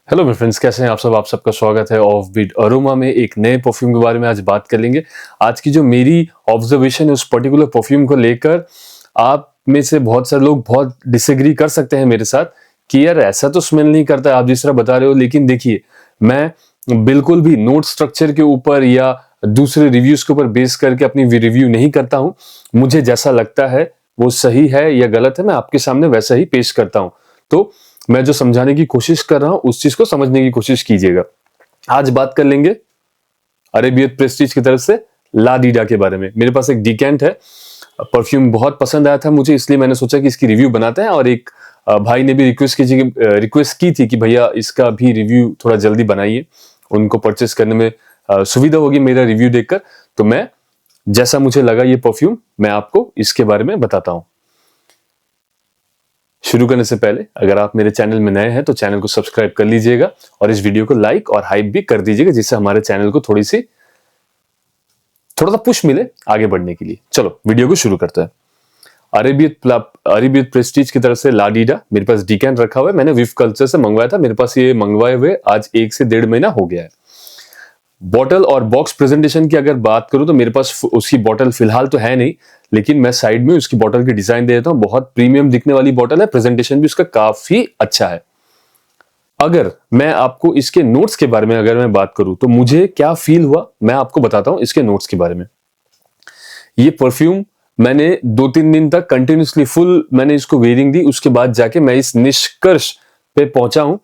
Hello मेरे friends, कैसे हैं आप सबका स्वागत है ऑफ बीट अरोमा में। एक नए परफ्यूम के बारे में आज बात कर लेंगे। आज की जो मेरी ऑब्जर्वेशन है उस पर्टिकुलर परफ्यूम को लेकर, आप में से बहुत सारे लोग बहुत डिसएग्री कर सकते हैं मेरे साथ कि यार ऐसा तो स्मेल नहीं करता आप जिस तरह बता रहे हो। लेकिन देखिए, मैं बिल्कुल भी नोट स्ट्रक्चर के ऊपर या दूसरे रिव्यूज के ऊपर बेस करके अपनी रिव्यू नहीं करता हूं। मुझे जैसा लगता है वो सही है या गलत है, मैं आपके सामने वैसा ही पेश करता हूं। तो मैं जो समझाने की कोशिश कर रहा हूं उस चीज को समझने की कोशिश कीजिएगा। आज बात कर लेंगे अरेबियत प्रेस्टीज की तरफ से ला डीडा के बारे में। मेरे पास एक डिकेंट है, परफ्यूम बहुत पसंद आया था मुझे, इसलिए मैंने सोचा कि इसकी रिव्यू बनाते हैं। और एक भाई ने भी रिक्वेस्ट की थी कि भैया इसका भी रिव्यू थोड़ा जल्दी बनाइए, उनको परचेस करने में सुविधा होगी मेरा रिव्यू देखकर। तो मैं जैसा मुझे लगा ये परफ्यूम, मैं आपको इसके बारे में बताता हूं। शुरू करने से पहले अगर आप मेरे चैनल में नए हैं तो चैनल को सब्सक्राइब कर लीजिएगा और इस वीडियो को लाइक और हाइप भी कर दीजिएगा, जिससे हमारे चैनल को थोड़ा सा पुश मिले आगे बढ़ने के लिए। चलो वीडियो को शुरू करते हैं। अरेबियत प्रेस्टीज की तरफ से ला डीडा, मेरे पास डिकेंट रखा हुआ है। मैंने विफ कल्चर से मंगवाया था, मेरे पास ये मंगवाए हुए आज 1 से 1.5 महीना हो गया है। बॉटल और बॉक्स प्रेजेंटेशन की अगर बात करूं तो मेरे पास उसकी बॉटल फिलहाल तो है नहीं, लेकिन मैं साइड में उसकी बॉटल की डिजाइन दे देता हूं। बहुत प्रीमियम दिखने वाली बॉटल है, प्रेजेंटेशन भी उसका काफी अच्छा है। अगर मैं आपको इसके नोट्स के बारे में अगर मैं बात करूं तो मुझे क्या फील हुआ, मैं आपको बताता हूं इसके नोट्स के बारे में। ये परफ्यूम मैंने 2-3 दिन तक कंटिन्यूसली फुल मैंने इसको वेयरिंग दी, उसके बाद जाके मैं इस निष्कर्ष पे पहुंचा हूं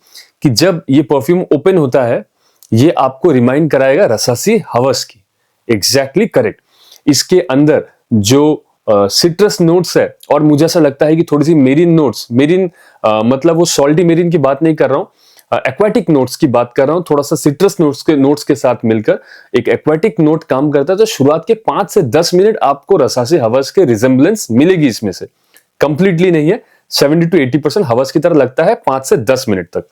कि जब ये परफ्यूम ओपन होता है ये आपको रिमाइंड कराएगा रसासी हवस की। Exactly correct. इसके अंदर जो सिट्रस नोट्स है, और मुझे ऐसा लगता है कि थोड़ी सी मेरिन नोट्स, मतलब वो सॉल्टी मेरिन की बात नहीं कर रहा हूं, एक्वाटिक नोट्स की बात कर रहा हूं। थोड़ा सा सिट्रस नोट्स के साथ मिलकर एक एक्वाटिक नोट काम करता है। तो शुरुआत के 5 से 10 मिनट आपको रसासी हवस के रिजेंबलेंस मिलेगी इसमें से। कंप्लीटली नहीं है, 70 to 80% हवस की तरह लगता है 5 से 10 मिनट तक।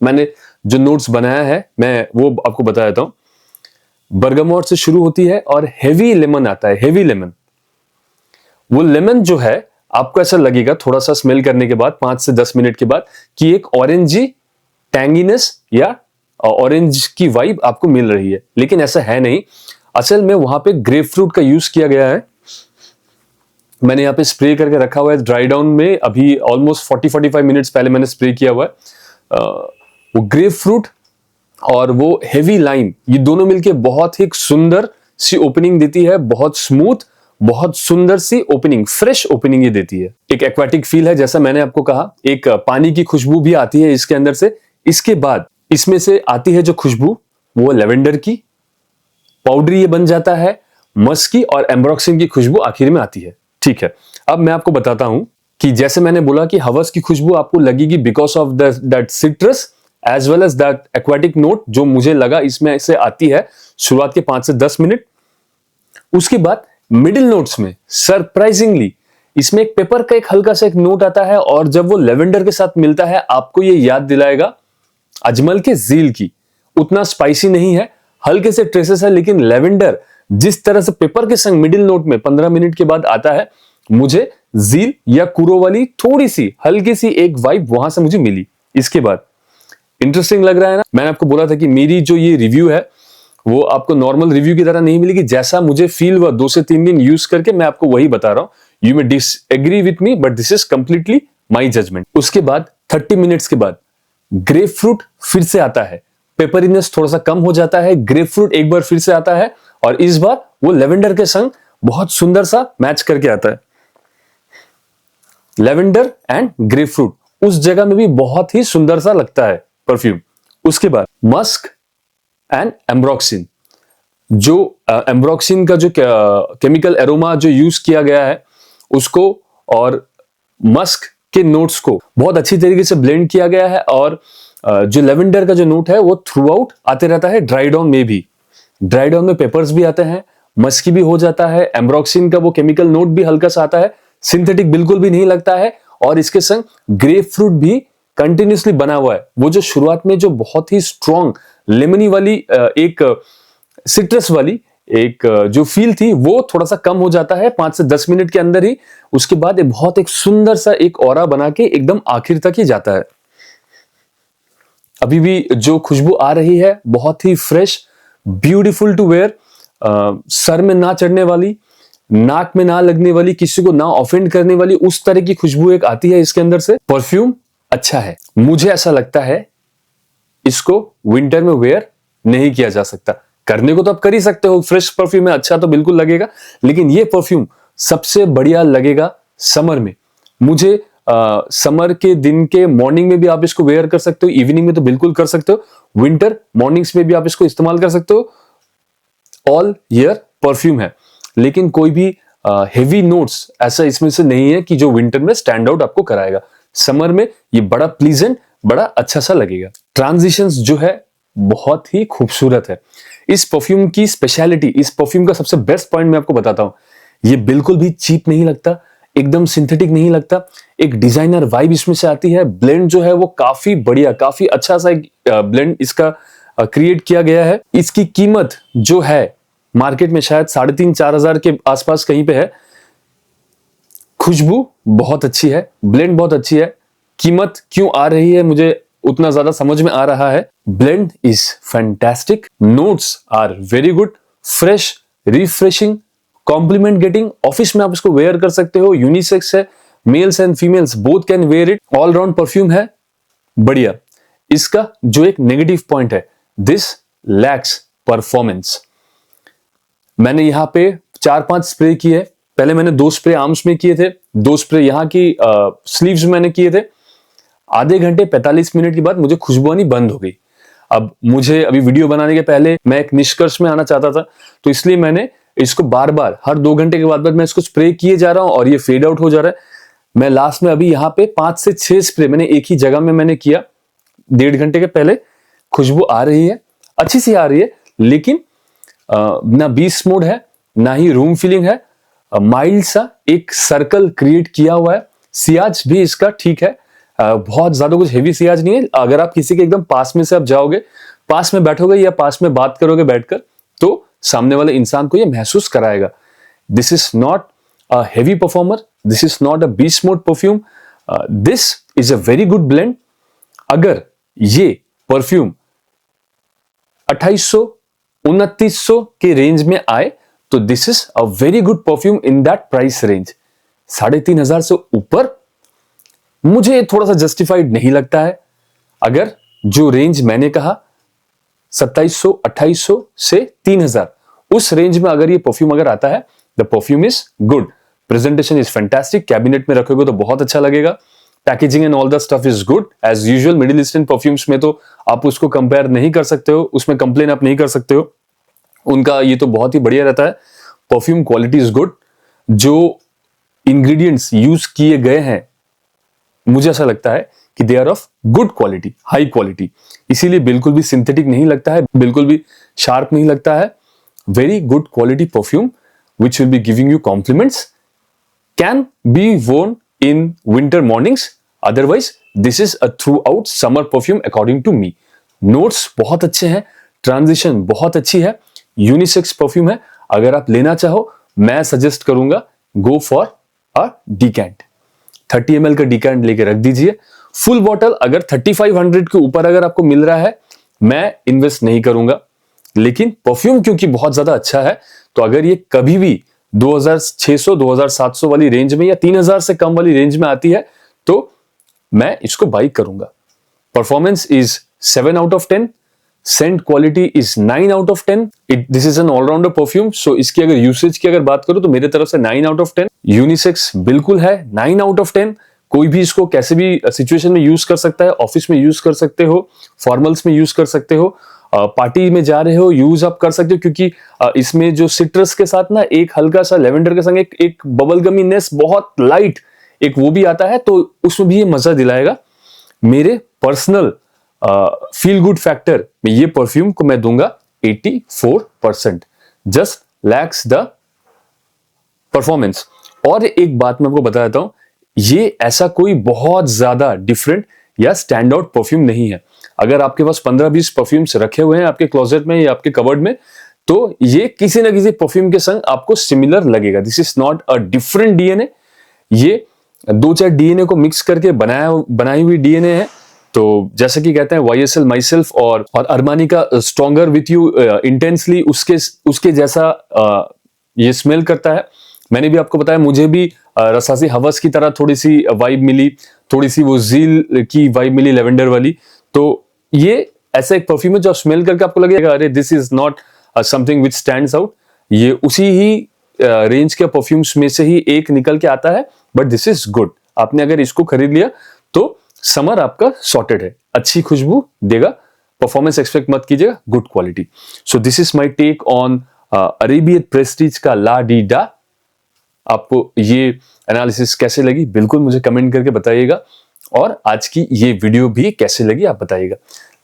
मैंने जो नोट्स बनाया है मैं वो आपको बता देता हूं। बर्गामोट से शुरू होती है और हेवी लेमन आता है। हेवी लेमन, वो लेमन जो है आपको ऐसा लगेगा थोड़ा सा स्मेल करने के बाद 5 से 10 मिनट के बाद कि एक ऑरेंजी टैंगीनेस या ऑरेंज की वाइब आपको मिल रही है, लेकिन ऐसा है नहीं। असल में वहां पे ग्रेप फ्रूट का यूज किया गया है। मैंने यहाँ पे स्प्रे करके रखा हुआ है ड्राई डाउन में, अभी ऑलमोस्ट 40-45 मिनट्स पहले मैंने स्प्रे किया हुआ है। वो ग्रेप फ्रूट और वो हेवी लाइम, ये दोनों मिलके बहुत ही सुंदर सी ओपनिंग देती है। बहुत स्मूथ, बहुत सुंदर सी ओपनिंग, फ्रेश ओपनिंग ये देती है। एक एक्वाटिक फील है, जैसा मैंने आपको कहा। एक पानी की खुशबू भी आती है इसके अंदर से। इसके बाद इसमें से आती है जो खुशबू, वो लेवेंडर की, पाउडरी ये बन जाता है, मस्क की और एम्ब्रोक्सिन की खुशबू आखिर में आती है। ठीक है, अब मैं आपको बताता हूं कि जैसे मैंने बोला कि हवस की खुशबू आपको लगेगी because of that citrus as well as that aquatic note, जो मुझे लगा इसमें से आती है शुरुआत के 5 से 10 मिनट। उसके बाद मिडिल नोट्स में सरप्राइजिंगली इसमें एक पेपर का एक हल्का सा एक नोट आता है, और जब वो लेवेंडर के साथ मिलता है आपको ये याद दिलाएगा अजमल के ज़ील की। उतना स्पाइसी नहीं है, हल्के से ट्रेसेस है, लेकिन लेवेंडर जिस तरह से पेपर के संग मिडिल नोट में 15 मिनट के बाद आता है, मुझे ज़ील या कुरो वाली थोड़ी सी हल्की सी एक वाइब वहां से मुझे मिली। इसके बाद इंटरेस्टिंग लग रहा है ना। मैंने आपको बोला था कि मेरी जो ये रिव्यू है वो आपको नॉर्मल रिव्यू की तरह नहीं मिलेगी। जैसा मुझे फील हुआ 2 से 3 दिन यूज करके, मैं आपको वही बता रहा हूं। You may disagree with me but this is completely my judgement. उसके बाद 30 मिनट्स के बाद ग्रेप फ्रूट फिर से आता है, पेपरीनेस थोड़ा सा कम हो जाता है, ग्रेप फ्रूट एक बार फिर से आता है, और इस बार वो लेवेंडर के संग बहुत सुंदर सा मैच करके आता है। लेवेंडर एंड ग्रेप फ्रूट उस जगह में भी बहुत ही सुंदर सा लगता है परफ्यूम। उसके बाद मस्क एंड एम्ब्रोक्सिन, जो एम्ब्रोक्सिन का जो केमिकल एरोमा जो यूज किया गया है उसको और मस्क के नोट्स को बहुत अच्छी तरीके से ब्लेंड किया गया है। और जो लेवेंडर का जो नोट है वो थ्रू आउट आते रहता है। ड्राई डाउन में भी, ड्राई डाउन में पेपर्स भी आते हैं, मस्की भी हो जाता है, एम्ब्रोक्सिन का वो केमिकल नोट भी हल्का सा आता है, सिंथेटिक बिल्कुल भी नहीं लगता है, और इसके संग ग्रेप फ्रूट भी कंटिन्यूसली बना हुआ है। वो जो शुरुआत में जो बहुत ही स्ट्रॉन्ग लेमनी वाली एक सिट्रस वाली एक जो फील थी वो थोड़ा सा कम हो जाता है 5 से 10 मिनट के अंदर ही। उसके बाद बहुत एक सुंदर सा एक ऑरा बना के एकदम आखिर तक ही जाता है। अभी भी जो खुशबू आ रही है बहुत ही फ्रेश, ब्यूटीफुल टू वेयर, सर में ना चढ़ने वाली, नाक में ना लगने वाली, किसी को ना ऑफेंड करने वाली, उस तरह की खुशबू एक आती है इसके अंदर से। परफ्यूम अच्छा है, मुझे ऐसा लगता है इसको विंटर में वेयर नहीं किया जा सकता। करने को तो आप कर ही सकते हो, फ्रेश परफ्यूम है, अच्छा तो बिल्कुल लगेगा, लेकिन ये परफ्यूम सबसे बढ़िया लगेगा समर में। मुझे समर के दिन के मॉर्निंग में भी आप इसको वेयर कर सकते हो, इवनिंग में तो बिल्कुल कर सकते हो, विंटर मॉर्निंग्स में भी आप इसको इस्तेमाल कर सकते हो। ऑल ईयर परफ्यूम है, लेकिन कोई भी हेवी नोट्स ऐसा इसमें से नहीं है कि जो विंटर में स्टैंड आउट आपको कराएगा। समर में ये बड़ा प्लीजेंट, बड़ा अच्छा सा लगेगा। ट्रांजिशंस जो है बहुत ही खूबसूरत है। इस परफ्यूम की स्पेशलिटी, इस परफ्यूम का सबसे बेस्ट पॉइंट मैं आपको बताता हूं, ये बिल्कुल भी चीप नहीं लगता, एकदम सिंथेटिक नहीं लगता, एक डिजाइनर वाइब इसमें से आती है। ब्लेंड जो है वो काफी बढ़िया, काफी अच्छा सा एक ब्लेंड इसका क्रिएट किया गया है। इसकी कीमत जो है मार्केट में शायद 3,500-4,000 के आसपास कहीं पे है। खुशबू बहुत अच्छी है, ब्लेंड बहुत अच्छी है। कीमत क्यों आ रही है मुझे उतना ज्यादा समझ में आ रहा है। Blend is fantastic, notes are very good, fresh, refreshing, compliment getting. Office में आप इसको वेयर कर सकते हो, यूनिसेक्स है, males and females both can wear it. All round perfume है, बढ़िया। इसका जो एक नेगेटिव पॉइंट है, दिस लैक्स परफॉर्मेंस। मैंने यहां पे 4-5 स्प्रे किए। पहले मैंने 2 स्प्रे आर्म्स में किए थे, 2 स्प्रे यहां की स्लीव्स में मैंने किए थे। आधे घंटे 45 मिनट के बाद मुझे खुशबू आनी बंद हो गई। अब मुझे अभी वीडियो बनाने के पहले मैं एक निष्कर्ष में आना चाहता था, तो इसलिए मैंने इसको बार बार हर 2 घंटे के बाद मैं इसको स्प्रे किए जा रहा हूं और ये फेड आउट हो जा रहा है। मैं लास्ट में अभी यहाँ पे 5 से 6 स्प्रे मैंने एक ही जगह में मैंने किया 1.5 घंटे के पहले। खुशबू आ रही है, अच्छी सी आ रही है, लेकिन ना बीस्ट मोड है, ना ही रूम फीलिंग है। माइल्ड सा एक सर्कल क्रिएट किया हुआ है। सियाज भी इसका ठीक है, बहुत ज्यादा कुछ हेवी सियाज नहीं है। अगर आप किसी के एकदम पास में से आप जाओगे, पास में बैठोगे या पास में बात करोगे बैठकर, तो सामने वाले इंसान को ये महसूस कराएगा। This is not a heavy performer, this is not a beast mode perfume, this is a very good blend. अगर ये परफ्यूम 2800 2900 के रेंज में आए तो this is a very good perfume in that price range. 3,500 से ऊपर मुझे थोड़ा सा जस्टिफाइड नहीं लगता है। अगर जो रेंज मैंने कहा 2700 2800 से 3,000, उस रेंज में अगर ये परफ्यूम अगर आता है, the perfume is good, presentation is fantastic, cabinet में रखोगे तो बहुत अच्छा लगेगा, packaging and all the stuff is good. As usual middle eastern perfumes में तो आप उसको कंपेयर नहीं कर सकते हो, उसमें कंप्लेन आप नहीं कर सकते हो, उनका ये तो बहुत ही बढ़िया रहता है। परफ्यूम क्वालिटी इज गुड, जो इंग्रेडिएंट्स यूज किए गए हैं मुझे ऐसा लगता है कि they are of good quality, high quality, इसीलिए बिल्कुल भी सिंथेटिक नहीं लगता है, बिल्कुल भी शार्प नहीं लगता है। Very good quality perfume which will be giving you compliments, can be worn in winter mornings, otherwise this is a throughout summer perfume according to me। Notes बहुत अच्छे हैं, ट्रांजिशन बहुत अच्छी है, यूनिसेक्स परफ्यूम है। अगर आप लेना चाहो मैं सजेस्ट करूंगा गो फॉर अ डिकैंट, 30 ml का डिकैंट लेके रख दीजिए। फुल बॉटल अगर 3500 के ऊपर अगर आपको मिल रहा है मैं इन्वेस्ट नहीं करूंगा, लेकिन परफ्यूम क्योंकि बहुत ज्यादा अच्छा है, तो अगर ये कभी भी 2600 2700 वाली रेंज में या 3000 से कम वाली रेंज में आती है तो मैं इसको बाई करूंगा। Performance is 7 out of 10, scent quality is 9 out of 10। This is an allrounder perfume, so इसकी अगर यूसेज की अगर बात करूं तो मेरे तरफ से 9 out of 10। यूनिसेक्स बिल्कुल है, 9 out of 10। कोई भी इसको कैसे भी सिचुएशन में यूज कर सकता है, ऑफिस में यूज कर सकते हो, फॉर्मल्स में यूज कर सकते हो, पार्टी में जा रहे हो यूज आप कर सकते हो, क्योंकि इसमें जो सिट्रस के साथ ना एक हल्का सा लेवेंडर के संग एक बबल गमीनेस बहुत लाइट एक वो भी आता है, तो उसमें भी ये मजा दिलाएगा। मेरे पर्सनल फील गुड फैक्टर में ये परफ्यूम को मैं दूंगा 84%, जस्ट लैक्स द परफॉर्मेंस। और एक बात मैं आपको बता देता हूं, ये ऐसा कोई बहुत ज्यादा डिफरेंट या स्टैंड आउट परफ्यूम नहीं है। अगर आपके पास 15-20 परफ्यूम्स रखे हुए हैं आपके क्लोजेट में या आपके कबर्ड में, तो ये किसी ना किसी परफ्यूम के संग आपको सिमिलर लगेगा। This is not a different DNA, ये 2-4 डीएनए को मिक्स करके बनाई हुई डीएनए है। तो जैसा कि कहते हैं YSL माईसेल्फ और अरमानी का स्ट्रॉन्गर विथ यू इंटेंसली, उसके जैसा ये स्मेल करता है। मैंने भी आपको बताया, मुझे भी रसासी हवस की तरह थोड़ी सी वाइब मिली, थोड़ी सी वो जील की वाइब मिली लेवेंडर वाली। तो ये ऐसा एक परफ्यूम है जो स्मेल करके आपको लगेगा अरे this is not something which stands out, ये उसी ही रेंज के परफ्यूम्स में से ही एक निकल के आता है, बट दिस इज गुड। आपने अगर इसको खरीद लिया तो समर आपका सॉर्टेड है, अच्छी खुशबू देगा। परफॉर्मेंस एक्सपेक्ट मत कीजिएगा, good quality. So this is my take on Arabian prestige का ला डी डा। आपको ये एनालिसिस कैसे लगी बिल्कुल मुझे कमेंट करके बताइएगा, और आज की ये वीडियो भी कैसे लगी आप बताइएगा।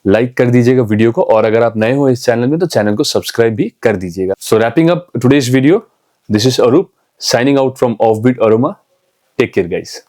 लाइक कर दीजिएगा वीडियो को, और अगर आप नए हो इस चैनल में तो चैनल को सब्सक्राइब भी कर दीजिएगा। So wrapping up today's video, this is Arup signing out from Offbeat Aroma. Take care guys.